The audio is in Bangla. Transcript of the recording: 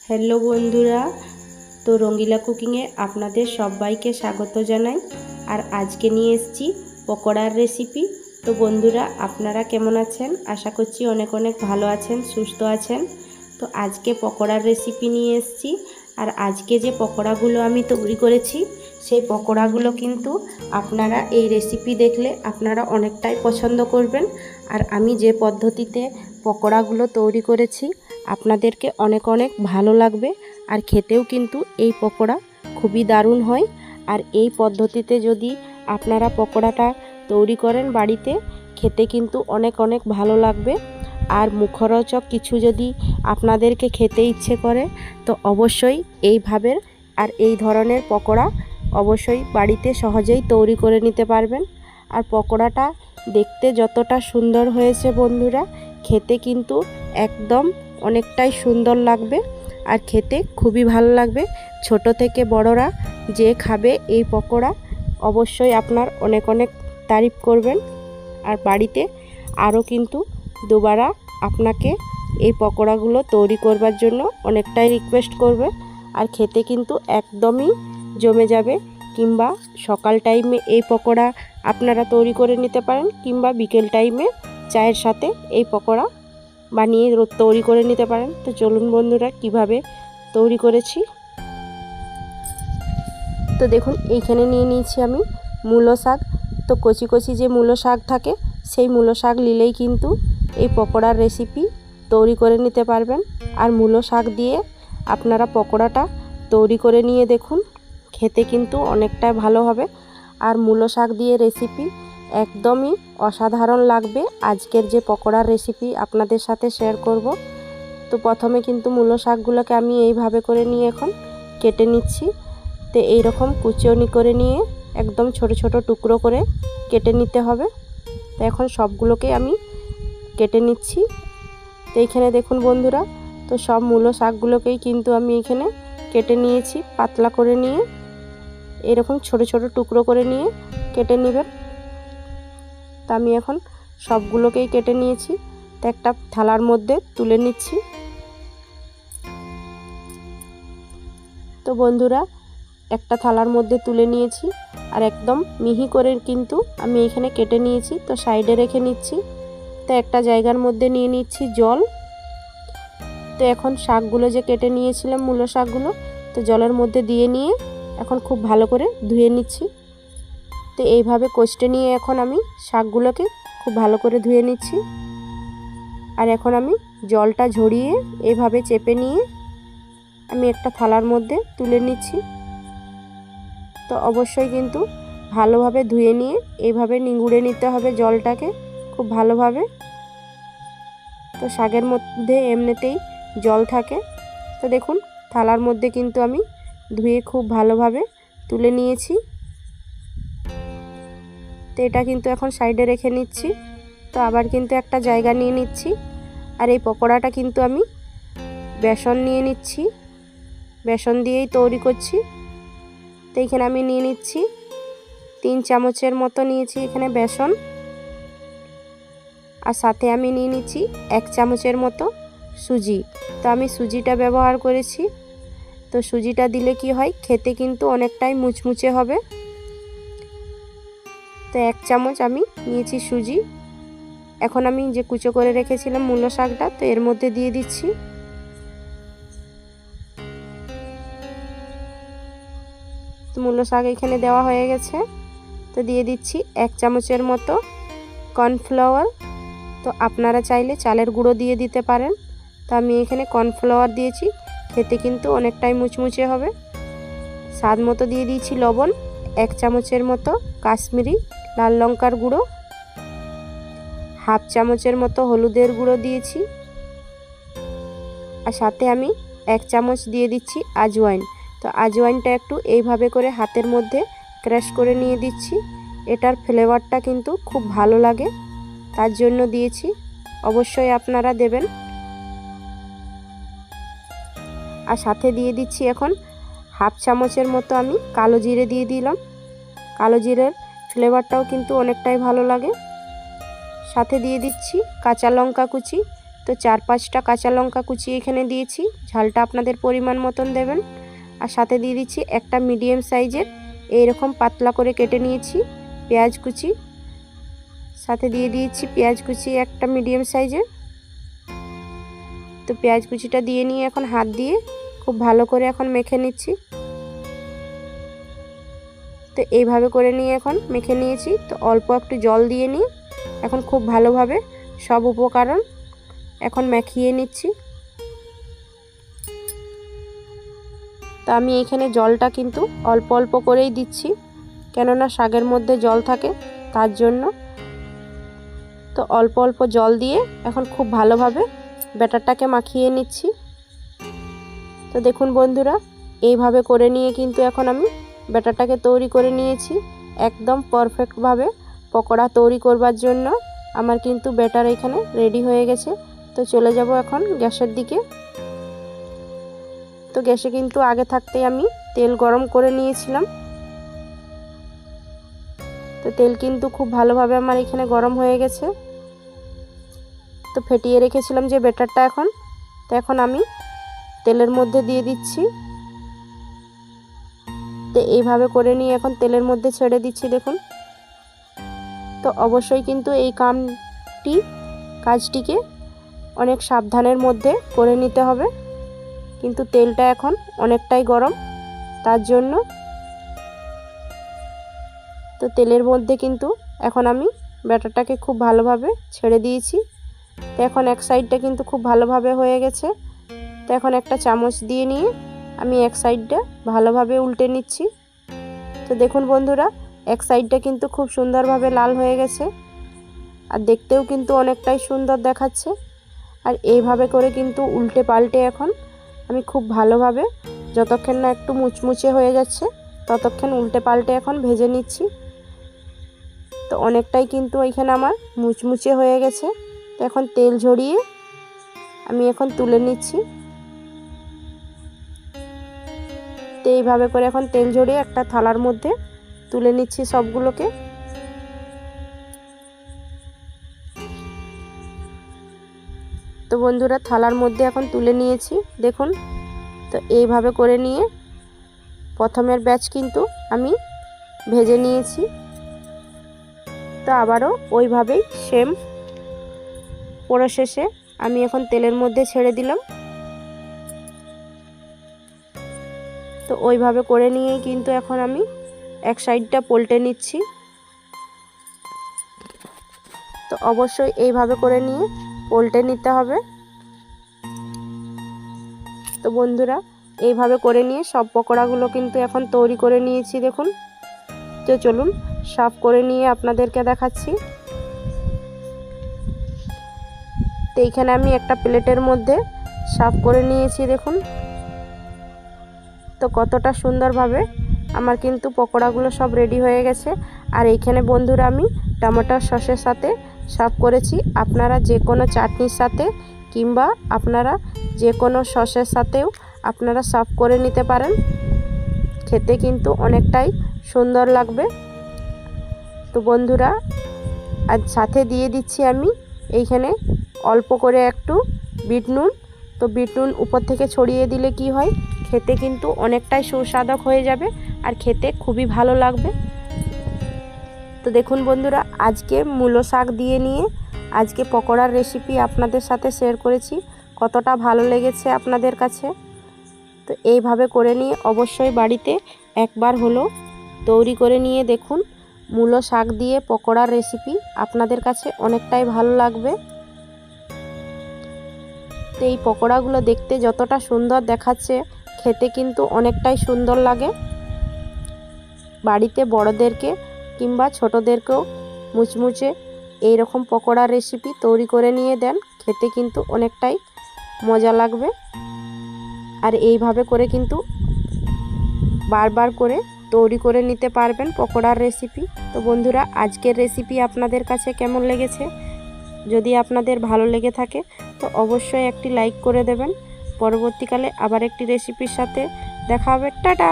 হ্যালো বন্ধুরা, তো রঙ্গিলা কুকিংয়ে আপনাদের সবাইকে স্বাগত জানাই। আর আজকে নিয়ে এসেছি পকোড়ার রেসিপি। তো বন্ধুরা, আপনারা কেমন আছেন? আশা করছি অনেক অনেক ভালো আছেন, সুস্থ আছেন। তো আজকে পকোড়ার রেসিপি নিয়ে এসেছি। আর আজকে যে পকোড়াগুলো আমি তৈরি করেছি, সেই পকোড়াগুলো কিন্তু আপনারা এই রেসিপি দেখলে আপনারা অনেকটাই পছন্দ করবেন। আর আমি যে পদ্ধতিতে পকোড়াগুলো তৈরি করেছি আপনাদেরকে অনেক অনেক ভালো লাগবে। আর খেতেও কিন্তু এই পকোড়া খুবই দারুণ হয়। আর এই পদ্ধতিতে যদি আপনারা পকোড়াটা তৈরি করেন বাড়িতে, খেতে কিন্তু অনেক অনেক ভালো লাগবে। আর মুখরোচক কিছু যদি আপনাদেরকে খেতে ইচ্ছে করে, তো অবশ্যই এইভাবে আর এই ধরনের পকোড়া অবশ্যই বাড়িতে সহজেই তৈরি করে নিতে পারবেন। আর পকোড়াটা দেখতে যতটা সুন্দর হয়েছে বন্ধুরা, খেতে কিন্তু একদম অনেকটাই সুন্দর লাগবে। আর খেতে খুবই ভালো লাগবে। ছোট থেকে বড়রা যে খাবে এই পকোড়া অবশ্যই আপনার অনেক অনেক তারিফ করবেন। আর বাড়িতে আরও কিন্তু দুবারা আপনাকে এই পকোড়াগুলো তৈরি করবার জন্য অনেকটাই রিকোয়েস্ট করবে। আর খেতে কিন্তু একদমই জমে যাবে। কিংবা সকাল টাইমে এই পকোড়া আপনারা তৈরি করে নিতে পারেন, কিংবা বিকেল টাইমে চায়ের সাথে এই পকোড়া বানিয়ে তৈরি করে নিতে পারেন। তো চলুন বন্ধুরা, কিভাবে তৈরি করেছি। তো দেখুন, এইখানে নিয়ে নিয়েছি আমি মূলো শাক। তো কচি কচি যে মূলো শাক থাকে, সেই মূলো শাক নিলেই কিন্তু এই পকোড়ার রেসিপি তৈরি করে নিতে পারবেন। আর মূলো শাক দিয়ে আপনারা পকোড়াটা তৈরি করে নিয়ে দেখুন, খেতে কিন্তু অনেকটা ভালো হবে। আর মূলো শাক দিয়ে রেসিপি একদমই অসাধারণ লাগবে। আজকের যে পকোড়ার রেসিপি আপনাদের সাথে শেয়ার করব। তো প্রথমে কিন্তু মূলো শাকগুলোকে আমি এইভাবে করে নিয়ে এখন কেটে নিচ্ছি। তো এইরকম কুচনি করে নিয়ে একদম ছোট ছোট টুকরো করে কেটে নিতে হবে। তো এখন সবগুলোকে আমি কেটে নিচ্ছি। তো এইখানে দেখুন বন্ধুরা, তো সব মূলো শাকগুলোকেই কিন্তু আমি এখানে কেটে নিয়েছি পাতলা করে নিয়ে। এরকম ছোট ছোট টুকরো করে নিয়ে কেটে নেবেন। তো আমি এখন সবগুলোকেই কেটে নিয়েছি। তো একটা থালার মধ্যে তুলে নিচ্ছি। তো বন্ধুরা, একটা থালার মধ্যে তুলে নিয়েছি। আর একদম মিহি করে কিন্তু আমি এখানে কেটে নিয়েছি। তো সাইডে রেখে নিচ্ছি। তো একটা জায়গার মধ্যে নিয়ে নিচ্ছি জল। তো এখন শাকগুলো যে কেটে নিয়েছিলাম মূলো শাকগুলো, তো জলের মধ্যে দিয়ে নিয়ে এখন খুব ভালো করে ধুয়ে নিচ্ছি। তো এইভাবে কষতে নিয়ে এখন আমি শাকগুলোকে খুব ভালো করে ধুয়ে নিচ্ছি। আর এখন আমি জলটা ঝরিয়ে এইভাবে চেপে নিয়ে আমি একটা থালার মধ্যে তুলে নিচ্ছি। তো অবশ্যই কিন্তু ভালোভাবে ধুয়ে নিয়ে এইভাবে নিংড়ে নিতে হবে জলটাকে খুব ভালোভাবে। তো শাকের মধ্যে এমনিতেই জল থাকে। তো দেখুন, থালার মধ্যে কিন্তু আমি ধুয়ে খুব ভালোভাবে তুলে নিয়েছি। তো এটা কিন্তু এখন সাইডে রেখে নিচ্ছি। তো আবার কিন্তু একটা জায়গা নিয়ে নিচ্ছি। আর এই পকোড়াটা কিন্তু আমি বেসন নিয়ে নিচ্ছি, বেসন দিয়েই তৈরি করছি। তো এইখানে আমি নিয়ে নিচ্ছি 3 চামচের মতো নিয়েছি এখানে বেসন। আর সাথে আমি নিয়ে নিচ্ছি 1 চামচের মতো সুজি। তো আমি সুজিটা ব্যবহার করেছি। তো সুজিটা দিলে কি হয়, খেতে কিন্তু অনেকটাই মুচমুচে হবে। তো 1 চামচ আমি নিয়েছি সুজি। এখন আমি যে কুচো করে রেখেছিলাম মূলো শাকটা, তো এর মধ্যে দিয়ে দিচ্ছি। তো মূলো শাক এখানে দেওয়া হয়ে গেছে। তো দিয়ে দিচ্ছি 1 চামচের মতো কর্নফ্লাওয়ার। তো আপনারা চাইলে চালের গুঁড়ো দিয়ে দিতে পারেন। তো আমি এখানে কর্নফ্লাওয়ার দিয়েছি, খেতে কিন্তু অনেকটাই মুচমুচে হবে। স্বাদ মতো দিয়ে দিয়েছি লবণ, 1 চামচের মতো কাশ্মীরি লাল লঙ্কার গুঁড়ো, 1/2 চামচের মতো হলুদের গুঁড়ো দিয়েছি। আর সাথে আমি 1 চামচ দিয়ে দিচ্ছি আজওয়াইন। তো আজওয়াইনটা একটু এইভাবে করে হাতের মধ্যে ক্রাশ করে নিয়ে দিচ্ছি। এটার ফ্লেভারটা কিন্তু খুব ভালো লাগে, তার জন্য দিয়েছি। অবশ্যই আপনারা দেবেন। আর সাথে দিয়ে দিচ্ছি এখন 1/2 চামচের মতো আমি কালো জিরে দিয়ে দিলাম। কালো জিরের ফ্লেভারটাও কিন্তু অনেকটাই ভালো লাগে। সাথে দিয়ে দিচ্ছি কাঁচা লঙ্কা কুচি তো 4-5টা কাঁচা লঙ্কা কুচিয়ে এখানে দিয়েছি, ঝালটা আপনাদের পরিমাণ মতন দেবেন। আর সাথে দিয়ে দিচ্ছি একটা মিডিয়াম সাইজের এইরকম পাতলা করে কেটে নিয়েছি পেঁয়াজ কুচি, সাথে দিয়ে দিয়েছি পেঁয়াজ কুচি একটা মিডিয়াম সাইজের। তো পেঁয়াজ কুচিটা দিয়ে নিয়ে এখন হাত দিয়ে খুব ভালো করে এখন মেখে নিচ্ছি। তো এইভাবে করে নিয়ে এখন মেখে নিয়েছি। তো অল্প একটু জল দিয়ে নিয়ে এখন খুব ভালোভাবে সব উপকরণ এখন মাখিয়ে নিচ্ছি। তো আমি এখানে জলটা কিন্তু অল্প অল্প করেই দিচ্ছি, কেননা শাকের মধ্যে জল থাকে তার জন্য। তো অল্প অল্প জল দিয়ে এখন খুব ভালোভাবে ব্যাটারটাকে মাখিয়ে নিচ্ছি। তো দেখুন বন্ধুরা, এইভাবে করে নিয়ে কিন্তু এখন আমি ব্যাটারটাকে তৈরি করে নিয়েছি একদম পারফেক্টভাবে। পকোড়া তৈরি করবার জন্য আমার কিন্তু ব্যাটার এখানে রেডি হয়ে গেছে। তো চলে যাব এখন গ্যাসের দিকে। তো গ্যাসে কিন্তু আগে থাকতেই আমি তেল গরম করে নিয়েছিলাম। তো তেল কিন্তু খুব ভালোভাবে আমার এখানে গরম হয়ে গেছে। তো ফেটিয়ে রেখেছিলাম যে ব্যাটারটা এখন আমি তেলের মধ্যে দিয়ে দিচ্ছি। তো এইভাবে করে নিয়ে এখন তেলের মধ্যে ছেড়ে দিচ্ছি দেখুন। তো অবশ্যই কিন্তু এই কাজটিকে অনেক সাবধানের মধ্যে করে নিতে হবে, কিন্তু তেলটা এখন অনেকটাই গরম তার জন্য। তো তেলের মধ্যে কিন্তু এখন আমি ব্যাটারটাকে খুব ভালোভাবে ছেড়ে দিয়েছি। তো এখন এক সাইডটা কিন্তু খুব ভালোভাবে হয়ে গেছে। তো এখন একটা চামচ দিয়ে নিয়ে আমি এক সাইডটা ভালোভাবে উল্টে নিচ্ছি। তো দেখুন বন্ধুরা, এক সাইডটা কিন্তু খুব সুন্দরভাবে লাল হয়ে গেছে আর দেখতেও কিন্তু অনেকটাই সুন্দর দেখাচ্ছে। আর এইভাবে করে কিন্তু উল্টে পাল্টে এখন আমি খুব ভালোভাবে যতক্ষণ না একটু মুচমুচে হয়ে যাচ্ছে ততক্ষণ উল্টে পাল্টে এখন ভেজে নিচ্ছি। তো অনেকটাই কিন্তু এখানে আমার মুচমুচে হয়ে গেছে। তো এখন তেল ঝরিয়ে আমি এখন তুলে নিচ্ছি। তো এইভাবে করে এখন তেল ঝরিয়ে একটা থালার মধ্যে তুলে নিচ্ছি সবগুলোকে। তো বন্ধুরা, থালার মধ্যে এখন তুলে নিয়েছি দেখুন। তো এইভাবে করে নিয়ে প্রথমের ব্যাচ কিন্তু আমি ভেজে নিয়েছি। তো আবারও ওইভাবেই সেম প্রসেসে আমি এখন তেলের মধ্যে ছেড়ে দিলাম। তো ওইভাবে করে নিয়েই কিন্তু এখন আমি এক সাইডটা পল্টে নিচ্ছি। তো অবশ্যই এইভাবে করে নিয়ে পল্টে নিতে হবে। তো বন্ধুরা, এইভাবে করে নিয়ে সব পকোড়াগুলো কিন্তু এখন তৈরি করে নিয়েছি দেখুন। তো চলুন সার্ভ করে নিয়ে আপনাদেরকে দেখাচ্ছি। তো এইখানে আমি একটা প্লেটের মধ্যে সার্ভ করে নিয়েছি দেখুন। তো কতটা সুন্দরভাবে আমার কিন্তু পকোড়াগুলো সব রেডি হয়ে গেছে। আর এইখানে বন্ধুরা আমি টমেটো সসের সাথে সার্ভ করেছি। আপনারা যে কোনো চাটনির সাথে কিংবা আপনারা যে কোনো সসের সাথেও আপনারা সার্ভ করে নিতে পারেন, খেতে কিন্তু অনেকটাই সুন্দর লাগবে। তো বন্ধুরা, আর সাথে দিয়ে দিচ্ছি আমি এইখানে অল্প করে একটু বিট নুন। তো বিট নুন উপর থেকে ছড়িয়ে দিলে কি হয়, খেতে কিন্তু অনেকটাই সুস্বাদু হয়ে যাবে আর খেতে খুবই ভালো লাগবে। তো দেখুন বন্ধুরা, আজকে মূলো শাক দিয়ে নিয়ে আজকে পকোড়ার রেসিপি আপনাদের সাথে শেয়ার করেছি। কতটা ভালো লেগেছে আপনাদের কাছে। তো এইভাবে করে নিয়ে অবশ্যই বাড়িতে একবার হলো তৈরি করে নিয়ে দেখুন। মূলো শাক দিয়ে পকোড়ার রেসিপি আপনাদের কাছে অনেকটাই ভালো লাগবে। তো এই পকোড়াগুলো দেখতে যতটা সুন্দর দেখাচ্ছে, খেতে কিন্তু অনেকটাই সুন্দর লাগে। বাড়িতে বড়দেরকে কিংবা ছোটদেরকেও মুচমুচে এই রকম পকোড়ার রেসিপি তৈরি করে নিয়ে দেন, খেতে কিন্তু অনেকটাই মজা লাগবে। আর এইভাবে করে কিন্তু বারবার করে তৈরি করে নিতে পারবেন পকোড়ার রেসিপি। তো বন্ধুরা, আজকের রেসিপি আপনাদের কাছে কেমন লেগেছে? যদি আপনাদের ভালো লেগে থাকে তো অবশ্যই একটি লাইক করে দেবেন। পরবর্তীকালে আবার একটি রেসিপির সাথে দেখা হবে। টাটা।